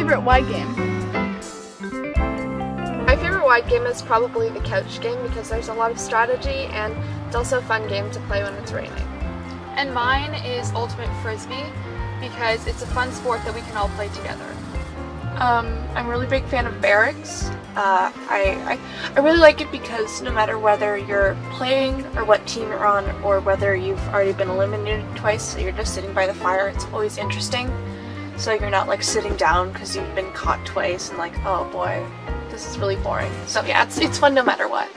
favorite wide game? My favorite wide game is probably the couch game because there's a lot of strategy and it's also a fun game to play when it's raining. And mine is Ultimate Frisbee because it's a fun sport that we can all play together. I'm a really big fan of barracks. I really like it because no matter whether you're playing or what team you're on or whether you've already been eliminated twice, so you're just sitting by the fire, it's always interesting. So you're not like sitting down because you've been caught twice and like, oh boy, this is really boring. So yeah, it's fun no matter what.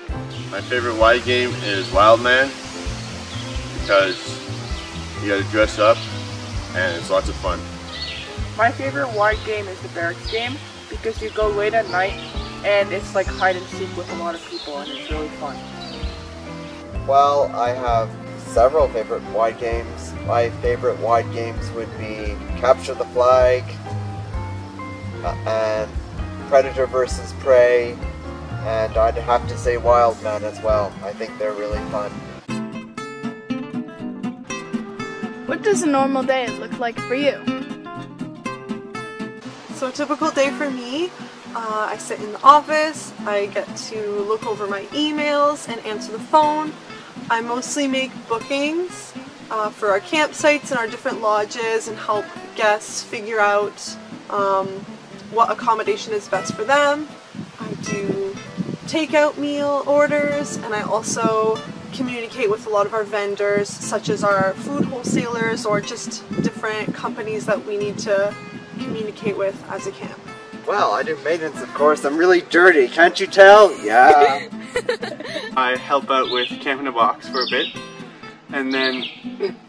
My favorite wide game is Wildman because you gotta dress up and it's lots of fun. My favorite wide game is the barracks game because you go late at night and it's like hide and seek with a lot of people and it's really fun. Well, I have several favorite wide games. My favorite wide games would be Capture the Flag and Predator vs. Prey, and I'd have to say Wildman as well. I think they're really fun. What does a normal day look like for you? So a typical day for me, I sit in the office, I get to look over my emails and answer the phone. I mostly make bookings for our campsites and our different lodges and help guests figure out what accommodation is best for them. I do takeout meal orders, and I also communicate with a lot of our vendors, such as our food wholesalers or just different companies that we need to communicate with as a camp. Well, I do maintenance, of course. I'm really dirty, can't you tell? Yeah. I help out with Camp in a Box for a bit, and then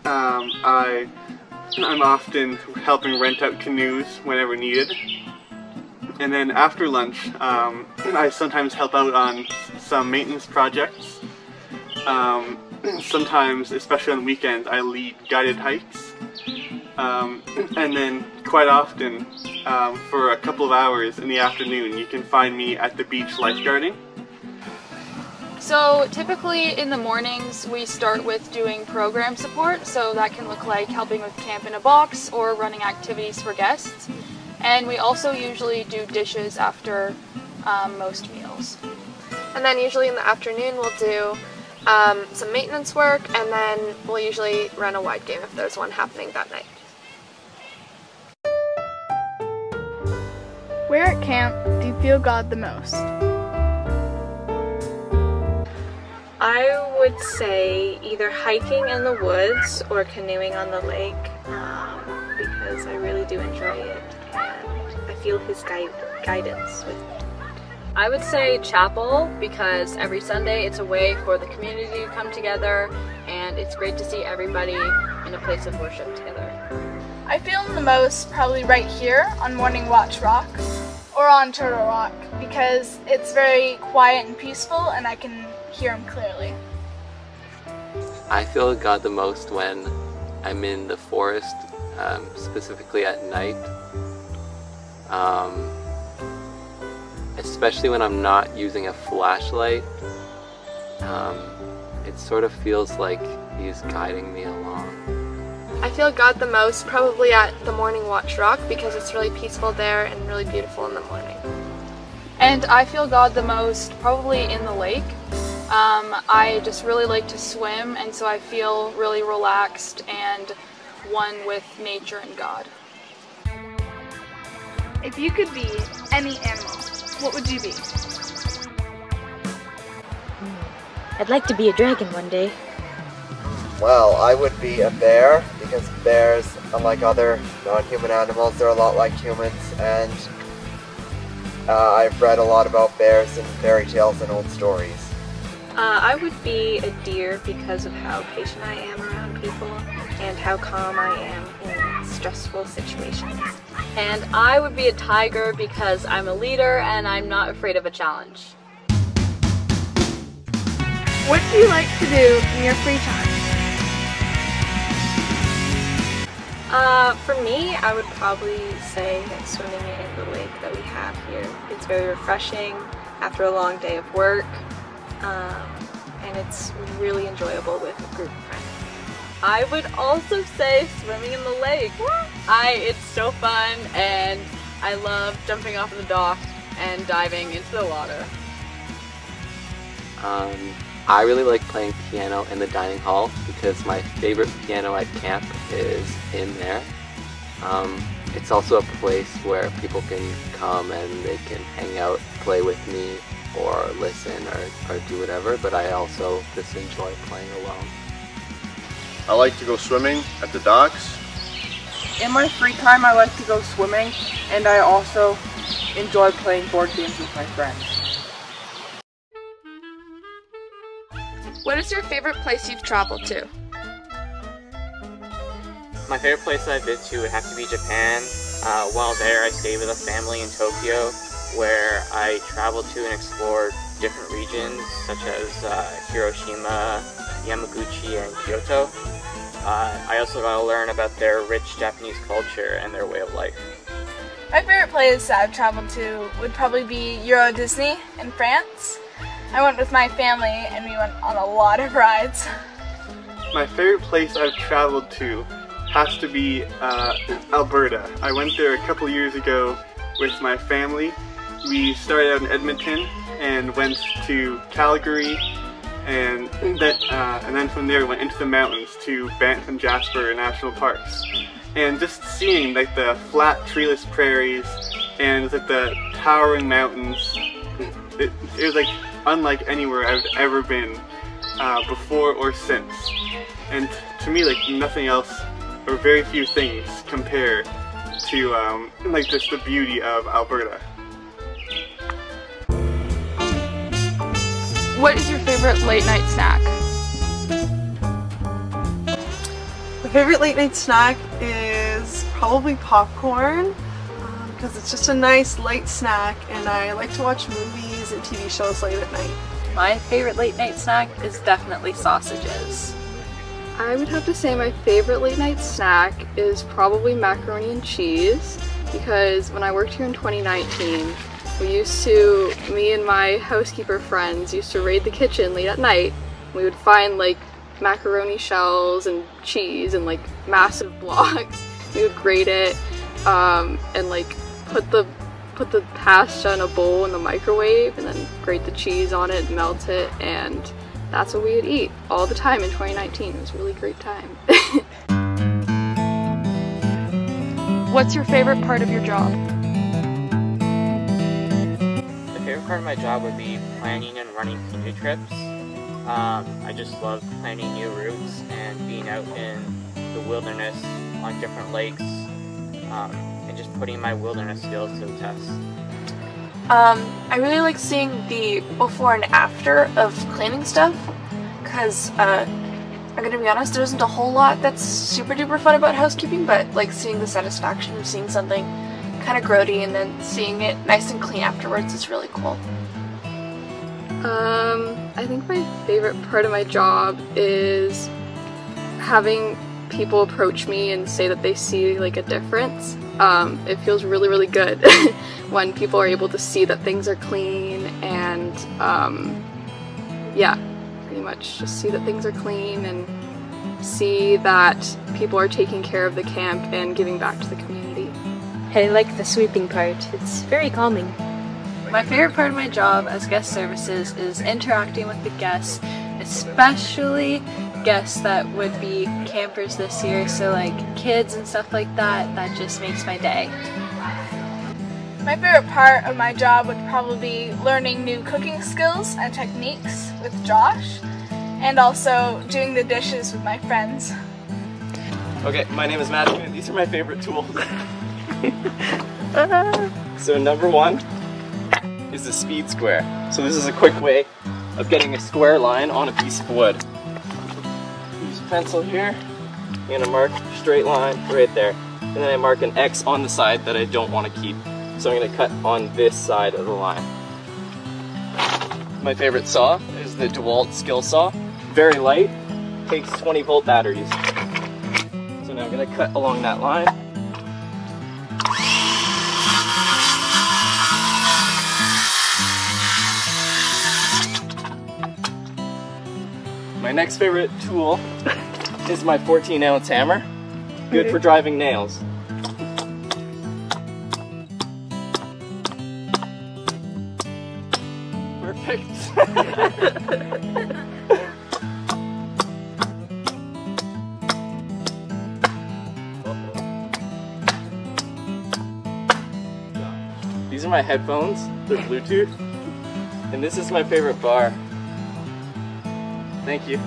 I'm often helping rent out canoes whenever needed. And then after lunch, I sometimes help out on some maintenance projects. Sometimes, especially on weekends, I lead guided hikes. And then quite often, for a couple of hours in the afternoon, you can find me at the beach lifeguarding. So typically in the mornings we start with doing program support, so that can look like helping with Camp in a Box or running activities for guests. And we also usually do dishes after most meals. And then usually in the afternoon we'll do some maintenance work, and then we'll usually run a wide game if there's one happening that night. Where at camp do you feel God the most? I would say either hiking in the woods or canoeing on the lake because I really do enjoy it and I feel His guidance with me. I would say chapel because every Sunday it's a way for the community to come together and it's great to see everybody in a place of worship together. I feel the most probably right here on Morning Watch Rock or on Turtle Rock because it's very quiet and peaceful and I can hear Him clearly. I feel God the most when I'm in the forest, specifically at night. Especially when I'm not using a flashlight. It sort of feels like He's guiding me along. I feel God the most probably at the Morning Watch Rock because it's really peaceful there and really beautiful in the morning. And I feel God the most probably in the lake. I just really like to swim, and so I feel really relaxed and one with nature and God. If you could be any animal, what would you be? I'd like to be a dragon one day. Well, I would be a bear because bears, unlike other non-human animals, they're a lot like humans, and I've read a lot about bears in fairy tales and old stories. I would be a deer because of how patient I am around people and how calm I am in stressful situations. And I would be a tiger because I'm a leader and I'm not afraid of a challenge. What do you like to do in your free time? For me, I would probably say that swimming in the lake that we have here. It's very refreshing after a long day of work, and it's really enjoyable with a group of friends. I would also say swimming in the lake. It's so fun and I love jumping off of the dock and diving into the water. I really like playing piano in the dining hall because my favorite piano at camp is in there. It's also a place where people can come and they can hang out, play with me, or listen or do whatever, but I also just enjoy playing alone. I like to go swimming at the docks. In my free time, I like to go swimming, and I also enjoy playing board games with my friends. What is your favorite place you've traveled to? My favorite place I've been to would have to be Japan. While there, I stayed with a family in Tokyo where I traveled to and explored different regions such as Hiroshima, Yamaguchi, and Kyoto. I also got to learn about their rich Japanese culture and their way of life. My favorite place I've traveled to would probably be Euro Disney in France. I went with my family and we went on a lot of rides. My favorite place I've traveled to has to be Alberta. I went there a couple years ago with my family. We started out in Edmonton and went to Calgary, and then from there went into the mountains to Banff and Jasper National Parks. And just seeing like the flat treeless prairies and like the towering mountains, it was like unlike anywhere I've ever been before or since. And to me, like nothing else or very few things compare to like just the beauty of Alberta. What is your favorite late night snack? My favorite late night snack is probably popcorn because it's just a nice light snack, and I like to watch movies and TV shows late at night. My favorite late night snack is definitely sausages. I would have to say my favorite late night snack is probably macaroni and cheese, because when I worked here in 2019, me and my housekeeper friends used to raid the kitchen late at night. We would find like macaroni shells and cheese and like massive blocks. We would grate it and like put the pasta in a bowl in the microwave and then grate the cheese on it and melt it, and that's what we would eat all the time in 2019. It was a really great time. What's your favorite part of your job? The favorite part of my job would be planning and running canoe trips. I just love planning new routes and being out in the wilderness on different lakes and just putting my wilderness skills to the test. I really like seeing the before and after of cleaning stuff, because I'm gonna be honest, there isn't a whole lot that's super duper fun about housekeeping, but like seeing the satisfaction of seeing something kind of grody and then seeing it nice and clean afterwards is really cool. I think my favorite part of my job is having people approach me and say that they see like a difference. It feels really, really good when people are able to see that things are clean and yeah, pretty much just see that things are clean and see that people are taking care of the camp and giving back to the community. I like the sweeping part. It's very calming. My favorite part of my job as guest services is interacting with the guests, especially guests that would be campers this year, so like kids and stuff like that. That just makes my day. My favorite part of my job would probably be learning new cooking skills and techniques with Josh, and also doing the dishes with my friends. Okay, my name is Matthew, and these are my favorite tools. So number one is the speed square. So this is a quick way of getting a square line on a piece of wood. Use a pencil here, I'm gonna mark a straight line right there, and then I mark an X on the side that I don't want to keep. So I'm gonna cut on this side of the line. My favorite saw is the DeWalt skill saw. Very light, takes 20-volt batteries. So now I'm gonna cut along that line. My next favorite tool is my 14-ounce hammer. Good for driving nails. Perfect. These are my headphones. They're Bluetooth. And this is my favorite bar. Thank you.